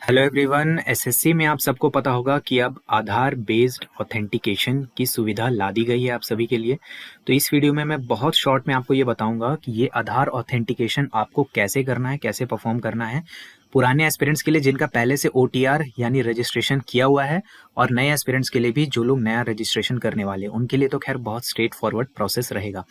Hello everyone. SSC में आप सबको पता होगा कि अब आधार बेस्ड ऑथेंटिकेशन की सुविधा ला दी गई है आप सभी के लिए। तो इस वीडियो में मैं बहुत शॉर्ट में आपको ये बताऊंगा कि ये आधार ऑथेंटिकेशन आपको कैसे करना है, कैसे परफॉर्म करना है पुराने एस्पिरेंट्स के लिए जिनका पहले से ओटीआर यानी रजिस्ट्रेशन किया हुआ है, और नए एस्पिरेंट्स के लिए भी जो लोग नया रजिस्ट्रेशन करने वाले हैं उनके लिए तो खैर बहुत स्ट्रेट फॉरवर्ड प्रोसेस रहेगा।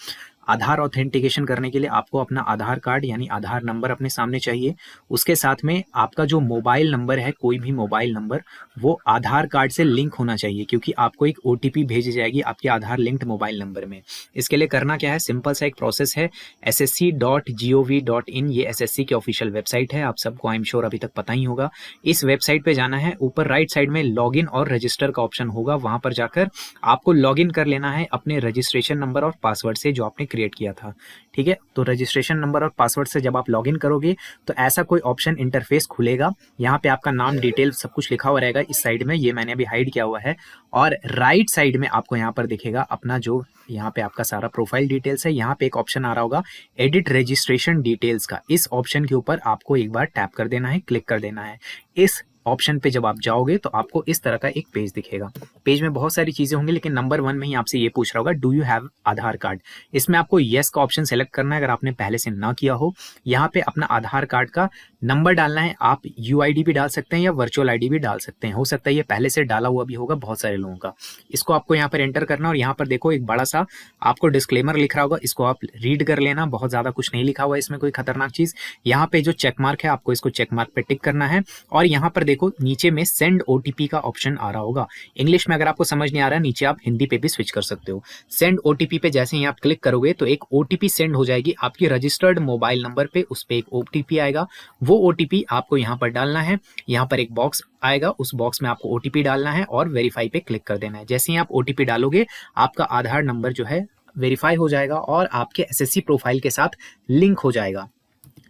आधार ऑथेंटिकेशन करने के लिए आपको अपना आधार कार्ड यानी आधार नंबर अपने सामने चाहिए। उसके साथ में आपका जो मोबाइल नंबर है, कोई भी मोबाइल नंबर, वो आधार कार्ड से लिंक होना चाहिए, क्योंकि आपको एक ओटीपी भेजी जाएगी आपके आधार लिंक्ड मोबाइल नंबर में। इसके लिए करना क्या है, सिंपल सा एक प्रोसेस है। ssc.gov.in ये एसएससी की ऑफिशियल वेबसाइट है, आप सबको आई एम श्योर अभी तक पता ही होगा। इस वेबसाइट पे जाना है, ऊपर राइट साइड में लॉगिन और रजिस्टर का ऑप्शन होगा, वहां पर जाकर आपको लॉगिन कर लेना है अपने रजिस्ट्रेशन नंबर और पासवर्ड से जो आपने क्रिएट किया था। ठीक है, तो रजिस्ट्रेशन नंबर और पासवर्ड से जब आप लॉगिन करोगे तो ऐसा कोई ऑप्शन इंटरफेस खुलेगा। यहाँ पे आपका नाम, डिटेल सब कुछ लिखा हुआ रहेगा इस साइड में, ये मैंने अभी हाइड किया हुआ है। और राइट साइड में आपको यहाँ पर दिखेगा अपना जो यहाँ पे आपका सारा प्रोफाइल डिटेल्स है। यहाँ पे एक ऑप्शन आ रहा होगा एडिट रजिस्ट्रेशन डिटेल्स का, इस ऑप्शन के ऊपर आपको एक बार टैप कर देना है, क्लिक कर देना है। इस ऑप्शन पे जब आप जाओगे तो आपको इस तरह का एक पेज दिखेगा। पेज में बहुत सारी चीजें होंगी, लेकिन नंबर 1 में ही आपसे ये पूछ रहा होगा do you have Aadhaar card. इसमें आपको येस का ऑप्शन सेलेक्ट करना है अगर आपने पहले से ना किया हो। यहाँ पे अपना आधार कार्ड का नंबर डालना है, आप यूआईडी भी डाल सकते हैं या वर्चुअल आईडी भी डाल सकते हैं, हो सकता है ये पहले से डाला हुआ भी होगा बहुत सारे लोगों का। इसको आपको यहाँ पर एंटर करना, और यहाँ पर देखो एक बड़ा सा आपको डिस्क्लेमर लिख रहा होगा, इसको आप रीड कर लेना। बहुत ज्यादा कुछ नहीं लिखा हुआ है इसमें कोई खतरनाक चीज। यहाँ पे जो चेक मार्क है आपको इसको चेक मार्क पे टिक करना है, और यहाँ पर देखो नीचे में सेंड ओटीपी का ऑप्शन आ रहा होगा। इंग्लिश में अगर आपको समझ नहीं आ रहा है, नीचे आप हिंदी पे भी स्विच कर सकते हो। सेंड ओटीपी पे जैसे ही आप क्लिक करोगे तो एक ओटीपी सेंड हो जाएगी आपकी रजिस्टर्ड मोबाइल नंबर पे, उस पे एक ओटीपी आएगा। वो ओटीपी आपको यहाँ पर डालना है। यहाँ पर एक बॉक्स आएगा, उस बॉक्स में आपको ओटीपी डालना है और वेरीफाई पे क्लिक कर देना है। जैसे ही आप ओटीपी डालोगे आपका आधार नंबर जो है वेरीफाई हो जाएगा और आपके एसएससी प्रोफाइल के साथ लिंक हो जाएगा।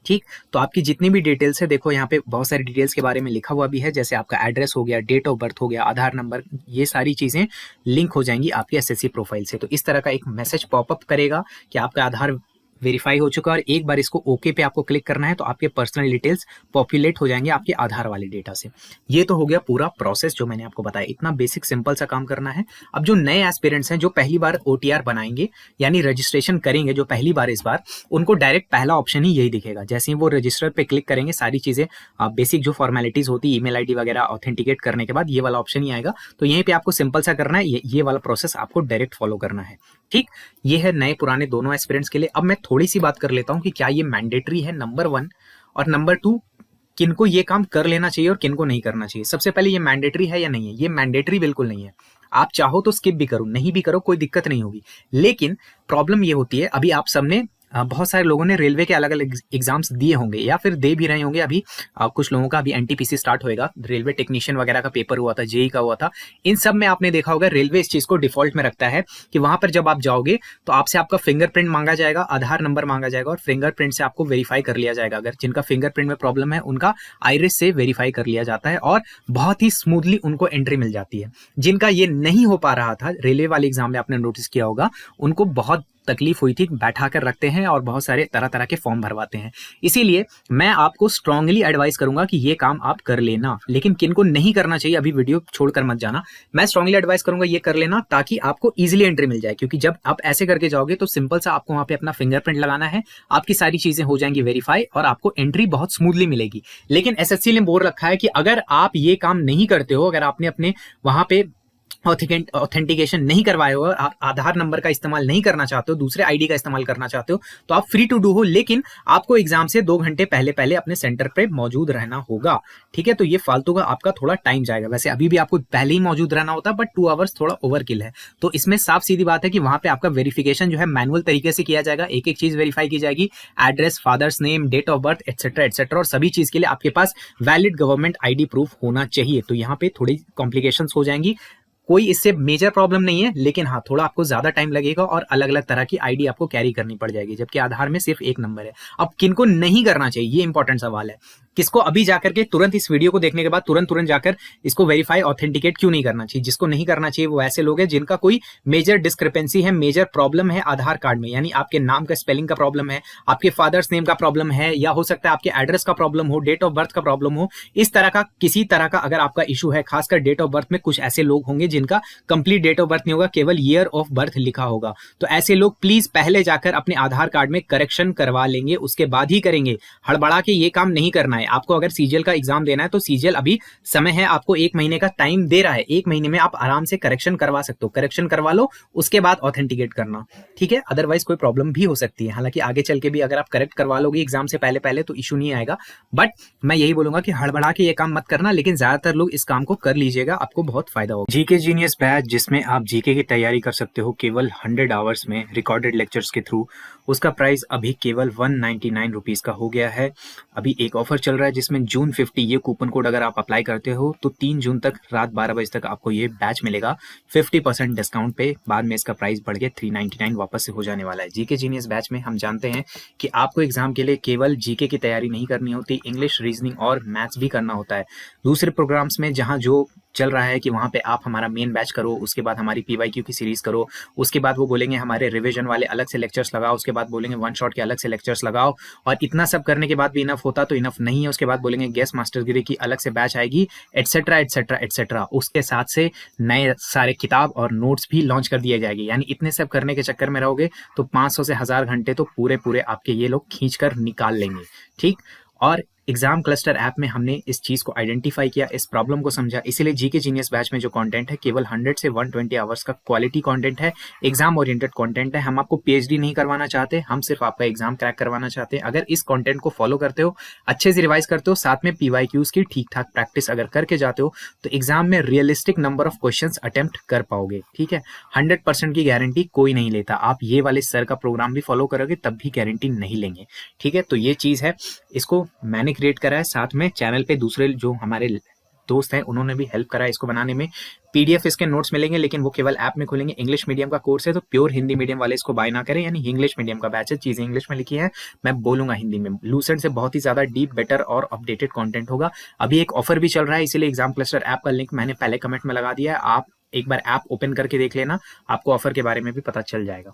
ठीक, तो आपकी जितनी भी डिटेल्स है, देखो यहाँ पे बहुत सारी डिटेल्स के बारे में लिखा हुआ भी है, जैसे आपका एड्रेस हो गया, डेट ऑफ बर्थ हो गया, आधार नंबर, ये सारी चीजें लिंक हो जाएंगी आपके एसएससी प्रोफाइल से। तो इस तरह का एक मैसेज पॉपअप करेगा कि आपका आधार वेरीफाई हो चुका है, और एक बार इसको ओके पे आपको क्लिक करना है तो आपके पर्सनल डिटेल्स पॉपुलेट हो जाएंगे आपके आधार वाले डेटा से। ये तो हो गया पूरा प्रोसेस जो मैंने आपको बताया, इतना बेसिक सिंपल सा काम करना है। अब जो नए एस्पिरेंट्स हैं जो पहली बार ओटीआर बनाएंगे यानी रजिस्ट्रेशन करेंगे जो पहली बार इस बार, उनको डायरेक्ट पहला ऑप्शन ही यही दिखेगा। जैसे ही वो रजिस्टर पे क्लिक करेंगे सारी चीजें बेसिक जो फॉर्मेलिटीज होती है, ईमेल आईडी वगैरह ऑथेंटिकेट करने के बाद ये वाला ऑप्शन ही आएगा। तो यहीं पे आपको सिंपल सा करना है, ये वाला प्रोसेस आपको डायरेक्ट फॉलो करना है। ठीक, ये है नए पुराने दोनों एस्पिरेंट्स के लिए। अब मैं थोड़ी सी बात कर लेता हूं कि क्या ये मैंडेटरी है, नंबर 1, और नंबर 2 किनको ये काम कर लेना चाहिए और किनको नहीं करना चाहिए। सबसे पहले ये मैंडेटरी है या नहीं है? ये मैंडेटरी बिल्कुल नहीं है। आप चाहो तो स्किप भी करो, नहीं भी करो, कोई दिक्कत नहीं होगी। लेकिन प्रॉब्लम ये होती है, अभी आप सबने बहुत सारे लोगों ने रेलवे के अलग अलग एग्जाम्स दिए होंगे या फिर दे भी रहे होंगे। अभी कुछ लोगों का अभी एनटीपीसी स्टार्ट होएगा, रेलवे टेक्नीशियन वगैरह का पेपर हुआ था, जेई का हुआ था। इन सब में आपने देखा होगा रेलवे इस चीज को डिफॉल्ट में रखता है कि वहां पर जब आप जाओगे तो आपसे आपका फिंगरप्रिंट मांगा जाएगा, आधार नंबर मांगा जाएगा, और फिंगरप्रिंट से आपको वेरीफाई कर लिया जाएगा। अगर जिनका फिंगरप्रिंट में प्रॉब्लम है उनका आइरिस से वेरीफाई कर लिया जाता है और बहुत ही स्मूथली उनको एंट्री मिल जाती है। जिनका ये नहीं हो पा रहा था, रेलवे वाले एग्जाम में आपने नोटिस किया होगा, उनको बहुत तकलीफ हुई थी, बैठा कर रखते हैं और बहुत सारे तरह तरह के फॉर्म भरवाते हैं। इसीलिए मैं आपको स्ट्रांगली एडवाइस करूंगा कि ये काम आप कर लेना। लेकिन किनको नहीं करना चाहिए, अभी वीडियो छोड़कर मत जाना, मैं स्ट्रांगली एडवाइस करूंगा ये कर लेना, ताकि आपको इजीली एंट्री मिल जाए। क्योंकि जब आप ऐसे करके जाओगे तो सिंपल सा आपको वहां पे अपना फिंगरप्रिंट लगाना है, आपकी सारी चीजें हो जाएंगी वेरीफाई और आपको एंट्री बहुत स्मूथली मिलेगी। लेकिन एसएससी ने बोल रखा है कि अगर आप ये काम नहीं करते हो, अगर आपने अपने वहां पे ऑथेंटिकेशन नहीं करवाए हो, आप आधार नंबर का इस्तेमाल नहीं करना चाहते हो, दूसरे आईडी का इस्तेमाल करना चाहते हो, तो आप फ्री टू डू हो। लेकिन आपको एग्जाम से 2 घंटे पहले पहले अपने सेंटर पे मौजूद रहना होगा। ठीक है, तो ये फालतू का आपका थोड़ा टाइम जाएगा। वैसे अभी भी आपको पहले ही मौजूद रहना होता है, बट 2 आवर्स थोड़ा ओवरकिल है। तो इसमें साफ सीधी बात है कि वहां पे आपका वेरिफिकेशन जो है मैनुअल तरीके से किया जाएगा, एक एक चीज वेरीफाई की जाएगी, address, father's name, date of birth, etcetera etcetera, और सभी चीज के लिए आपके पास वैलिड गवर्नमेंट आईडी प्रूफ होना चाहिए। तो यहाँ पे थोड़ी कॉम्प्लिकेशंस हो जाएंगी। कोई इससे मेजर प्रॉब्लम नहीं है, लेकिन हाँ थोड़ा आपको ज्यादा टाइम लगेगा और अलग अलग तरह की आईडी आपको कैरी करनी पड़ जाएगी, जबकि आधार में सिर्फ एक नंबर है। अब किनको नहीं करना चाहिए, ये इंपॉर्टेंट सवाल है। किसको अभी जाकर के तुरंत इस वीडियो को देखने के बाद तुरंत जाकर इसको वेरीफाई ऑथेंटिकेट क्यों नहीं करना चाहिए? जिसको नहीं करना चाहिए वो ऐसे लोग हैं जिनका कोई मेजर डिस्क्रिपेंसी है, मेजर प्रॉब्लम है आधार कार्ड में, यानी आपके नाम का स्पेलिंग का प्रॉब्लम है, आपके फादर्स नेम का प्रॉब्लम है, या हो सकता है आपके एड्रेस का प्रॉब्लम हो, डेट ऑफ बर्थ का प्रॉब्लम हो। इस तरह का किसी तरह का अगर आपका इशू है, खासकर डेट ऑफ बर्थ में कुछ ऐसे लोग होंगे जिनका कंप्लीट डेट ऑफ बर्थ नहीं होगा, केवल ईयर ऑफ बर्थ लिखा होगा, तो ऐसे लोग प्लीज पहले जाकर अपने आधार कार्ड में करेक्शन करवा लेंगे, उसके बाद ही करेंगे। हड़बड़ा के ये काम नहीं करना है। आपको अगर सीजीएल का एग्जाम देना है तो सीजीएल अभी समय है, आपको 1 महीने का टाइम दे रहा है, 1 महीने में आप आराम से करेक्शन करवा सकते हो। करेक्शन करवा लो, उसके बाद ऑथेंटिकेट करना, ठीक है? अदरवाइज कोई प्रॉब्लम भी हो सकती है। हालांकि आगे चल के भी अगर आप करेक्ट करवा लोगे एग्जाम से पहले पहले तो इशू नहीं आएगा, बट मैं यही बोलूंगा कि हड़बड़ा के ये काम मत करना, लेकिन ज्यादातर लोग इस काम को कर लीजिएगा, आपको बहुत फायदा होगा। जीके जीनियस बैच, जिसमें आप जीके की तैयारी कर सकते हो केवल 100 आवर्स में रिकॉर्डेड लेक्चर्स के थ्रू, उसका प्राइस अभी केवल 199 रुपीज का हो गया है। अभी एक ऑफर चल रहा है जिसमें जून 50 ये कूपन कोड अगर आप अप्लाई करते हो तो 3 जून तक रात 12 बजे तक आपको ये बैच मिलेगा 50% डिस्काउंट पे। बाद में इसका प्राइस बढ़ के 399 वापस से हो जाने वाला है। जीके जीनियस बैच में हम जानते हैं कि आपको एग्जाम के लिए केवल जीके की तैयारी नहीं करनी होती, इंग्लिश, रीजनिंग और मैथ्स भी करना होता है। दूसरे प्रोग्राम्स में जहां जो चल रहा है कि वहां पे आप हमारा मेन बैच करो, उसके बाद हमारी पीवाईक्यू की सीरीज करो, उसके बाद वो बोलेंगे हमारे रिवीजन वाले अलग से लेक्चर्स लगाओ, उसके बाद बोलेंगे वन शॉट के अलग से लेक्चर्स लगाओ, और इतना सब करने के बाद भी इनफ होता तो इनफ नहीं है। उसके बाद बोलेंगे गेस्ट मास्टरगिरी की अलग से बैच आएगी, एटसेट्रा एटसेट्रा एटसेट्रा। उसके साथ से नए सारे किताब और नोट्स भी लॉन्च कर दिए जाएंगे। यानी इतने सब करने के चक्कर में रहोगे तो 500 से 1000 घंटे तो पूरे आपके ये लोग खींच कर निकाल लेंगे, ठीक? और एग्जाम क्लस्टर ऐप में हमने इस चीज को आइडेंटिफाई किया, इस प्रॉब्लम को समझा, इसीलिए जीके जीनियस बैच में जो कंटेंट है केवल 100 से 120 आवर्स का क्वालिटी कंटेंट है, एग्जाम ओरिएंटेड कंटेंट है। हम आपको पीएचडी नहीं करवाना चाहते, हम सिर्फ आपका एग्जाम क्रैक करवाना चाहते हैं। अगर इस कंटेंट को फॉलो करते हो, अच्छे से रिवाइज करते हो, साथ में पीवाईक्यूज की ठीक ठाक प्रैक्टिस अगर करके जाते हो, तो एग्जाम में realistic number of questions attempt कर पाओगे, ठीक है? 100% की गारंटी कोई नहीं लेता। आप ये वाले सर का प्रोग्राम भी फॉलो करोगे तब भी गारंटी नहीं लेंगे, ठीक है? तो ये चीज है, इसको मैंने क्रिएट करा है, साथ में चैनल पे दूसरे जो हमारे दोस्त हैं उन्होंने भी हेल्प करा है इसको बनाने में। पीडीएफ इसके नोट्स मिलेंगे, लेकिन वो केवल ऐप में खुलेंगे। इंग्लिश मीडियम का कोर्स है तो प्योर हिंदी मीडियम वाले इसको बाय ना करें, यानी इंग्लिश मीडियम का बैच है, चीजें इंग्लिश में लिखी है, मैं बोलूंगा हिंदी में। लूसेंट से बहुत ही ज्यादा डीप, बेटर और अपडेटेड कंटेंट होगा। अभी एक ऑफर भी चल रहा है, इसीलिए एग्जाम क्लस्टर ऐप का लिंक मैंने पहले कमेंट में लगा दिया है, आप एक बार ऐप ओपन करके देख लेना, आपको ऑफर के बारे में भी पता चल जाएगा।